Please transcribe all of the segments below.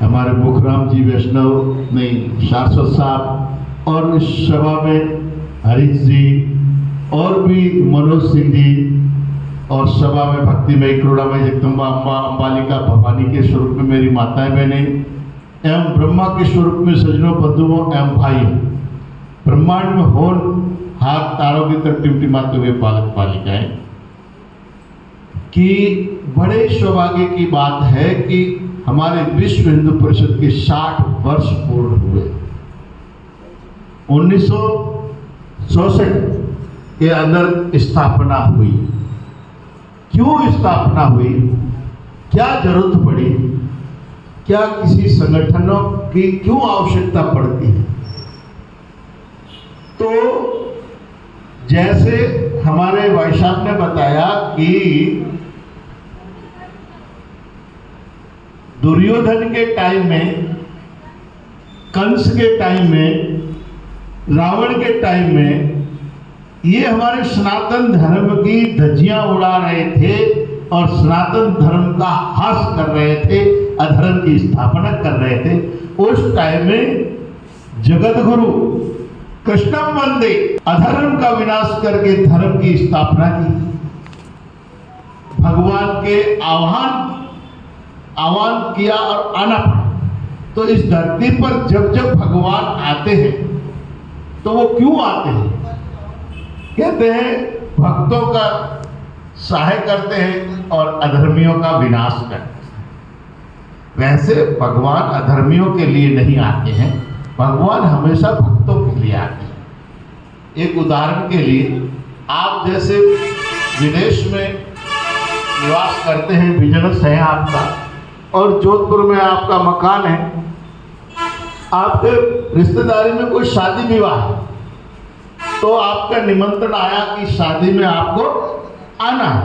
हमारे मुखराम जी वैष्णव नहीं शाश्वत साहब और इस सभा में हरीश जी और भी मनोज सिंह जी और सभा में भक्तिमयी करुणामयी जगदम्बा अम्बा अम्बालिका भवानी के स्वरूप में मेरी माताएं बहनें एवं ब्रह्मा के स्वरूप में सजनों बंधुओं एवं भाइयों, ब्रह्मांड में होन हाथ तारों की तरफ टिमटिमाते हुए बालक बालिकाएं, कि बड़े सौभाग्य की बात है कि हमारे विश्व हिंदू परिषद के 60 वर्ष पूर्ण हुए। 1964 के अंदर स्थापना हुई। क्यों स्थापना हुई, क्या जरूरत पड़ी, क्या किसी संगठनों की क्यों आवश्यकता पड़ती है? तो जैसे हमारे भाई साहब ने बताया कि दुर्योधन के टाइम में, कंस के टाइम में, रावण के टाइम में ये हमारे सनातन धर्म की धज्जियां उड़ा रहे थे और सनातन धर्म का हास कर रहे थे, अधर्म की स्थापना कर रहे थे। उस टाइम में जगत गुरु कृष्णम वंदे अधर्म का विनाश करके धर्म की स्थापना की। भगवान के आह्वान किया और आना पड़ा। तो इस धरती पर जब जब भगवान आते हैं तो वो क्यों आते हैं? कहते हैं भक्तों का सहाय करते हैं और अधर्मियों का विनाश करते हैं। वैसे भगवान अधर्मियों के लिए नहीं आते हैं, भगवान हमेशा भक्तों के लिए आते हैं। एक उदाहरण के लिए, आप जैसे विदेश में निवास करते हैं, बिजनेस है आपका और जोधपुर में आपका मकान है, आपके रिश्तेदारी में कोई शादी विवाह है तो आपका निमंत्रण आया कि शादी में आपको आना है।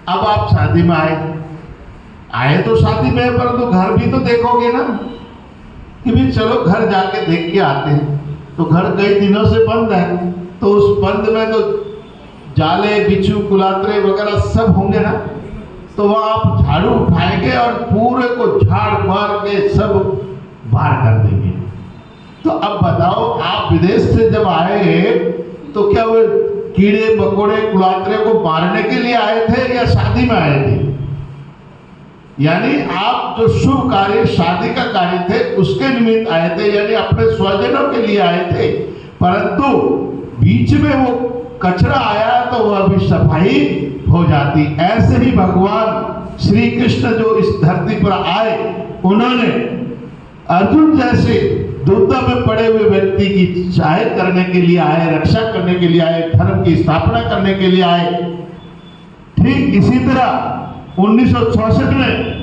अब आप शादी में आए तो शादी में, परंतु घर भी तो देखोगे ना कि भी चलो घर जाके देख के आते हैं। तो घर कई दिनों से बंद है, तो उस बंद में तो जाले बिच्छू कुलात्रे वगैरह सब होंगे ना, तो वहाँ आप झाड़ू उठाएंगे और पूरे को झाड़ मार के सब बाहर कर देंगे। तो अब बताओ, आप विदेश से जब आए तो क्या वो कीड़े मकोड़े कुलात्रे को मारने के लिए आए थे या शादी में आए थे? यानी आप जो शुभ कार्य, शादी का कार्य थे, उसके निमित्त आए थे, यानी अपने स्वजनों के लिए आए थे। परंतु बीच में वो कचरा आया तो वह भी सफाई हो जाती। ऐसे ही भगवान श्री कृष्ण जो इस धरती पर आए, उन्होंने अर्जुन जैसे दुविधा में पड़े हुए व्यक्ति की सहायता करने के लिए आए, रक्षा करने के लिए आए, धर्म की स्थापना करने के लिए आए। ठीक इसी तरह 1964 में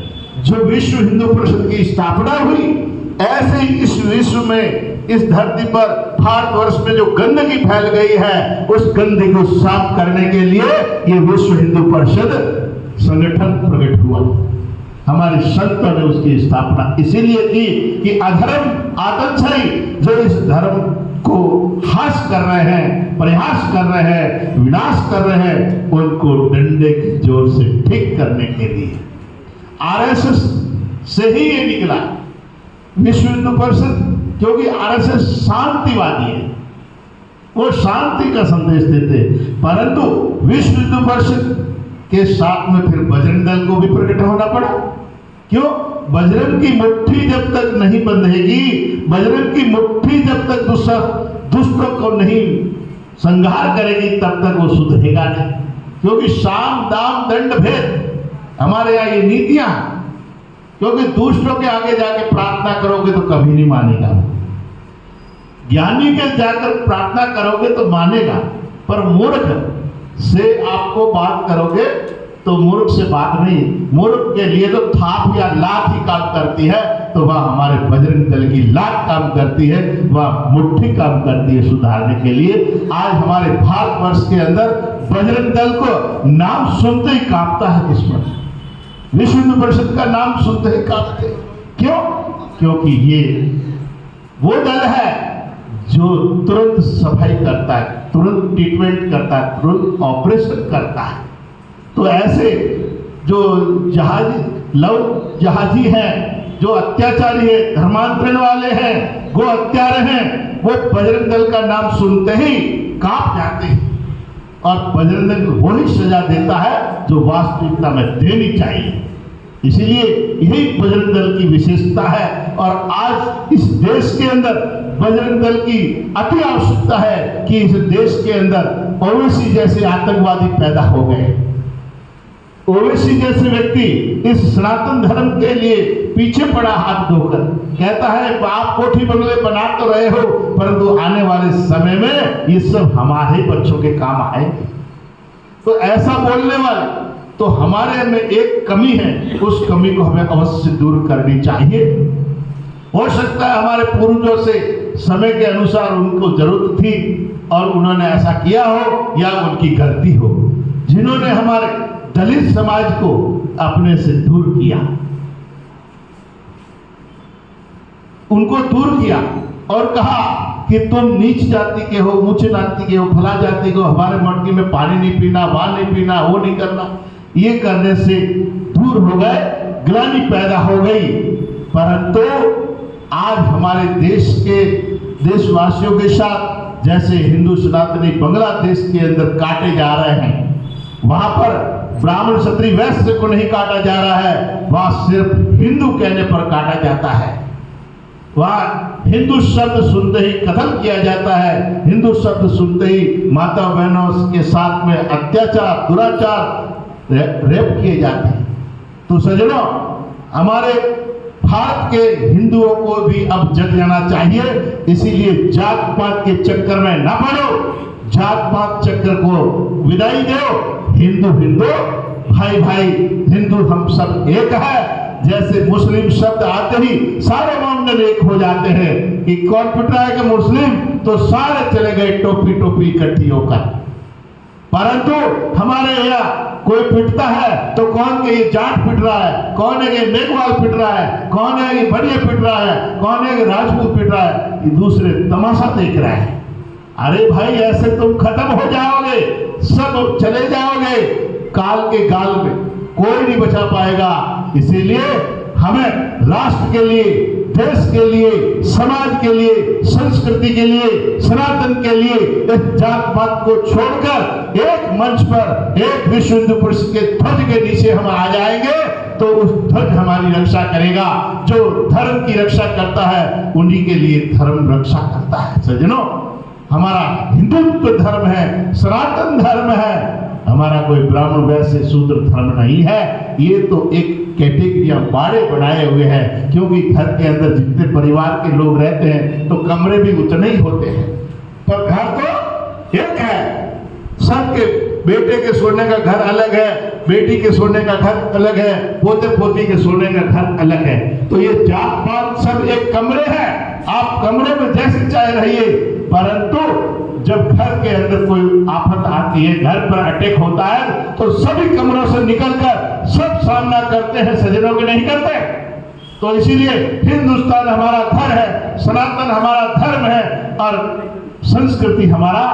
जो विश्व हिंदू परिषद की स्थापना हुई, ऐसे ही इस विश्व में, इस धरती पर भारतवर्ष में जो गंदगी फैल गई है, उस गंदगी को साफ करने के लिए ये विश्व हिंदू परिषद संगठन प्रकट हुआ। हमारे संतों ने उसकी स्थापना इसीलिए की कि अधर्म आतंकशाही जो इस धर्म को हास कर रहे हैं, प्रयास कर रहे हैं, विनाश कर रहे हैं, उनको डंडे की जोर से ठीक करने के लिए आरएसएस से ही ये निकला विश्व हिंदू परिषद। क्योंकि आरएसएस शांतिवादी है, वो शांति का संदेश देते, परंतु विश्व हिंदू परिषद के साथ में फिर बजरंग दल को भी प्रकट होना पड़ा। क्यों? बजरंग की मुट्ठी जब तक नहीं बंधेगी, बजरंग की मुट्ठी जब तक दुष्टों को नहीं संहार करेगी, तब तक वो सुधरेगा नहीं। क्योंकि साम दाम दंड भेद हमारे यहाँ ये नीतियां, क्योंकि दुष्टों के आगे जाके प्रार्थना करोगे तो कभी नहीं मानेगा, ज्ञानी के जाकर प्रार्थना करोगे तो मानेगा, पर मूर्ख से आपको बात करोगे तो मूर्ख से बात नहीं। मूर्ख के लिए तो थाप या लात ही काम करती है, तो वह हमारे बजरंग दल की लात काम करती है, वह मुट्ठी काम करती है सुधारने के लिए। आज हमारे भारतवर्ष के अंदर बजरंग दल को नाम सुनते ही कांपता है दुश्मन, विश्व हिंदू परिषद का नाम सुनते ही कांपते। क्यों? क्योंकि ये वो दल है जो तुरंत सफाई करता है, तुरंत ट्रीटमेंट करता है, तुरंत ऑपरेशन करता है। तो ऐसे जो जहाजी हैं जो अत्याचारी है, धर्मांतरण वाले हैं, गो हत्यारे हैं, वो बजरंग दल का नाम सुनते ही कांप जाते हैं। और बजरंग दल को वही सजा देता है जो वास्तविकता में देनी चाहिए। इसीलिए यही बजरंग दल की विशेषता है। और आज इस देश के अंदर बजरंग दल की अति आवश्यकता है कि इस देश के अंदर ओवैसी जैसे आतंकवादी पैदा हो गए। ओवैसी जैसे व्यक्ति इस सनातन धर्म के लिए पीछे पड़ा हाथ धोकर कहता है आप कोठी बंगले बना तो रहे हो, परंतु आने वाले समय में ये सब हमारे बच्चों के काम आएंगे। तो ऐसा बोलने वाले तो हमारे में एक कमी है, उस कमी को हमें अवश्य दूर करनी चाहिए। हो सकता है हमारे पूर्वजों से समय के अनुसार उनको जरूरत थी और उन्होंने ऐसा किया हो, या उनकी गलती हो, जिन्होंने हमारे दलित समाज को अपने से दूर किया, उनको दूर किया और कहा कि तुम नीच जाति के हो, ऊंच जाति के हो, फला जाति के हो, हमारे मटकी में पानी नहीं पीना, वहां नहीं पीना, वो नहीं करना। ये करने से दूर हो गए, ग्लानि पैदा हो गई। परंतु आज हमारे देश के देशवासियों के साथ जैसे हिंदू सनातनी बांग्लादेश के अंदर काटे जा रहे हैं, वहां पर ब्राह्मण क्षत्रिय वैश्य को नहीं काटा जा रहा है, वहां सिर्फ हिंदू कहने पर काटा जाता है। वहां हिंदू शब्द सुनते ही कत्ल किया जाता है, हिंदू शब्द सुनते ही माता बहनों के साथ में अत्याचार, दुराचार, रेप किए जाते हैं। तो सज्जनों, हमारे भारत के हिंदुओं को भी अब जग जाना चाहिए। इसीलिए जात पात के चक्कर में न पड़ो, जात पात चक्कर को विदाई दो। हिंदू हिंदू, भाई भाई, हिंदू हम सब एक है। जैसे मुस्लिम शब्द आते ही सारे मामले एक हो जाते हैं कि कौन पिट रहा है कि मुस्लिम, तो सारे चले गए टोपी टोपी इकट्ठी होकर। परंतु हमारे यहाँ कोई पिटता है तो कौन के ये जाट पिट रहा है, कौन है ये मेघवाल पिट रहा है, कौन है ये बढ़िया पिट रहा है, कौन है ये राजपूत पिट रहा है, ये दूसरे तमाशा देख रहे हैं। अरे भाई, ऐसे तुम खत्म हो जाओगे, सब चले जाओगे काल के गाल में, कोई नहीं बचा पाएगा। इसीलिए हमें राष्ट्र के लिए, देश के लिए, समाज के लिए, संस्कृति के लिए, सनातन के लिए इस जात पात को छोड़कर एक मंच पर एक विश्व हिंदू परिषद के ध्वज के नीचे हम आ जाएंगे तो उस ध्वज हमारी रक्षा करेगा। जो धर्म की रक्षा करता है उन्हीं के लिए धर्म रक्षा करता है। सज्जनों, हमारा हिंदुत्व धर्म है, सनातन धर्म है, हमारा कोई ब्राह्मण वैश्य शूद्र धर्म नहीं है। ये तो एक कैटेगरियां बाड़े बनाए हुए हैं, क्योंकि घर के अंदर जितने परिवार के लोग रहते हैं तो कमरे भी उतने ही होते हैं, पर घर तो एक है। सबके बेटे के सोने का घर अलग है, बेटी के सोने का घर अलग है, पोते पोती के सोने का घर अलग है। तो ये जात पात सब एक कमरे हैं, आप कमरे में जैसे चाहे रहिए, परंतु जब घर के अंदर कोई आफत आती है, घर पर अटैक होता है, तो सभी कमरों से निकलकर सब सामना करते हैं, सज्जनों के नहीं करते। तो इसीलिए हिंदुस्तान हमारा घर है, सनातन हमारा धर्म है और संस्कृति हमारा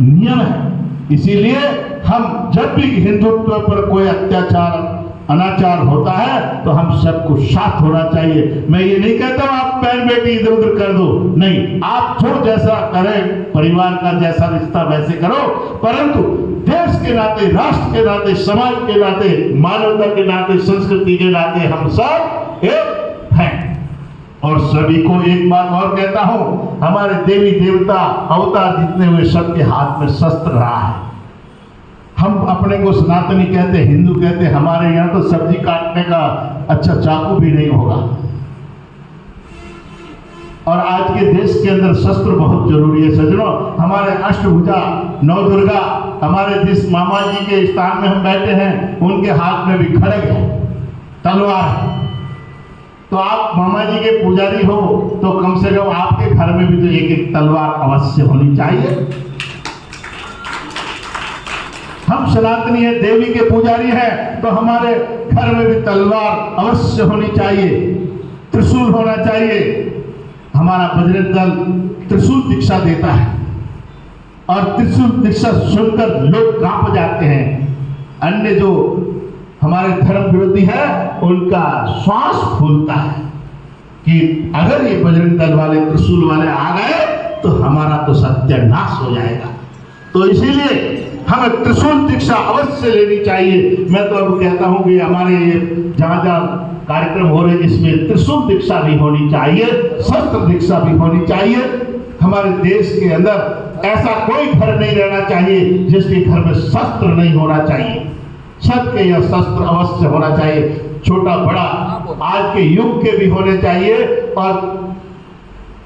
नियम है। इसीलिए हम जब भी हिंदुत्व पर कोई अत्याचार, अनाचार होता है तो हम सबको साथ होना चाहिए। मैं ये नहीं कहता हूं आप बहन बेटी इधर उधर कर दो, नहीं, आप जो जैसा करें, परिवार का जैसा रिश्ता वैसे करो, परंतु देश के नाते, राष्ट्र के नाते, समाज के नाते, मानवता के नाते, संस्कृति के नाते हम सब एक हैं। और सभी को एक बात और कहता हूं, हमारे देवी देवता अवतार जितने हुए सबके हाथ में शस्त्र रहा है। हम अपने को सनातनी कहते, हिंदू कहते, हमारे यहाँ तो सब्जी काटने का अच्छा चाकू भी नहीं होगा। और आज के देश के अंदर शस्त्र बहुत जरूरी है। सज्जनों, हमारे अष्टभुजा नौ दुर्गा, हमारे जिस मामा जी के स्थान में हम बैठे हैं, उनके हाथ में भी खड़ग है, तलवार है। तो आप मामा जी के पुजारी हो तो कम से कम आपके घर में भी तो एक एक तलवार अवश्य होनी चाहिए। हम सनातनी है, देवी के पुजारी हैं, तो हमारे घर में भी तलवार अवश्य होनी चाहिए, त्रिशूल होना चाहिए। हमारा बजरंग दल त्रिशूल दीक्षा देता है और त्रिशूल दीक्षा सुनकर लोग कांप जाते हैं। अन्य जो हमारे धर्म विरोधी है उनका श्वास फूलता है। कि अगर ये बजरंग दल वाले, त्रिशूल वाले आ गए तो हमारा तो सत्यानाश हो जाएगा। तो इसीलिए हमें त्रिशूल दीक्षा अवश्य लेनी चाहिए। मैं तो अब कहता हूँ कि हमारे जहाँ जहाँ कार्यक्रम हो रहे इसमें त्रिशूल दीक्षा भी होनी चाहिए, शस्त्र दीक्षा भी होनी चाहिए। हमारे देश के अंदर ऐसा कोई घर नहीं रहना चाहिए जिसके घर में शस्त्र नहीं होना चाहिए। सबके यह शस्त्र अवश्य होना चाहिए, छोटा बड़ा आज के युग के भी होने चाहिए और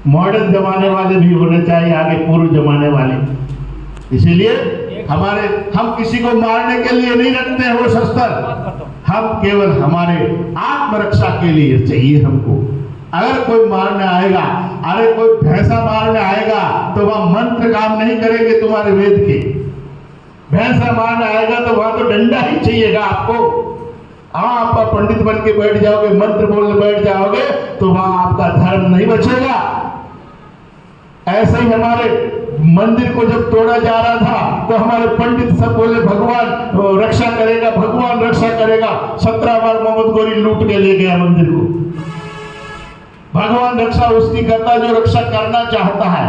मॉडर्न जमाने वाले भी होने चाहिए, आगे पूर्व जमाने वाले। इसीलिए हम किसी को मारने के लिए नहीं रखते हैं वो शस्त्र, हम केवल हमारे आत्मरक्षा के लिए चाहिए हमको। अगर कोई मारने आएगा, अरे कोई भैंसा मारने आएगा तो वह मंत्र काम नहीं करेंगे तुम्हारे वेद के। भैंसा मारने आएगा तो वहां तो डंडा ही चाहिएगा आपको। आप पंडित बन के बैठ जाओगे, मंत्र बोलने बैठ जाओगे तो वहां आपका धर्म नहीं बचेगा। ऐसे ही हमारे मंदिर को जब तोड़ा जा रहा था तो हमारे पंडित सब बोले भगवान रक्षा करेगा, भगवान रक्षा करेगा। 17 बार मोहम्मद गोरी लूट के ले गया मंदिर को। भगवान रक्षा उसकी करता जो रक्षा करना चाहता है।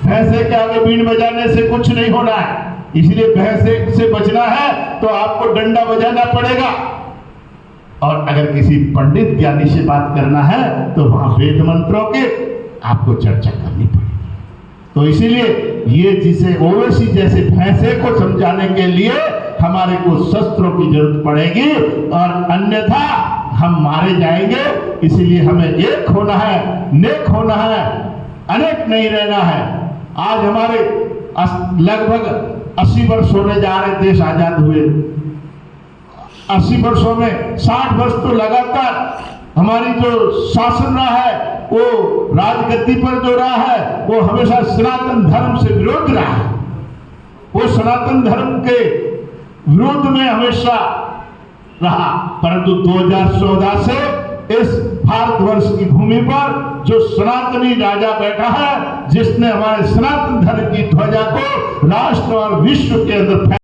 भैंसे के आगे बीन बजाने से कुछ नहीं होना है, इसलिए भैंसे से बचना है तो आपको डंडा बजाना पड़ेगा। और अगर किसी पंडित ज्ञानी से बात करना है तो वहां वेद मंत्रों के आपको चर्चा करनी पड़ेगी। तो इसीलिए ये जिसे ओवैसी जैसे भैंसे को समझाने के लिए हमारे को शस्त्रों की जरूरत पड़ेगी और अन्यथा हम मारे जाएंगे। इसलिए हमें एक होना है, नेक होना है, अनेक नहीं रहना है। आज हमारे लगभग 80 वर्ष होने जा रहे देश आजाद हुए। 80 वर्षों में 60 वर्ष तो लगातार हमारी जो शासन रहा है, वो राजगद्दी पर जो रहा है वो हमेशा सनातन धर्म से विरोध रहा है। वो सनातन धर्म के विरोध में हमेशा रहा। परंतु 2014 से इस भारतवर्ष की भूमि पर जो सनातनी राजा बैठा है, जिसने हमारे सनातन धर्म की ध्वजा को राष्ट्र और विश्व के अंदर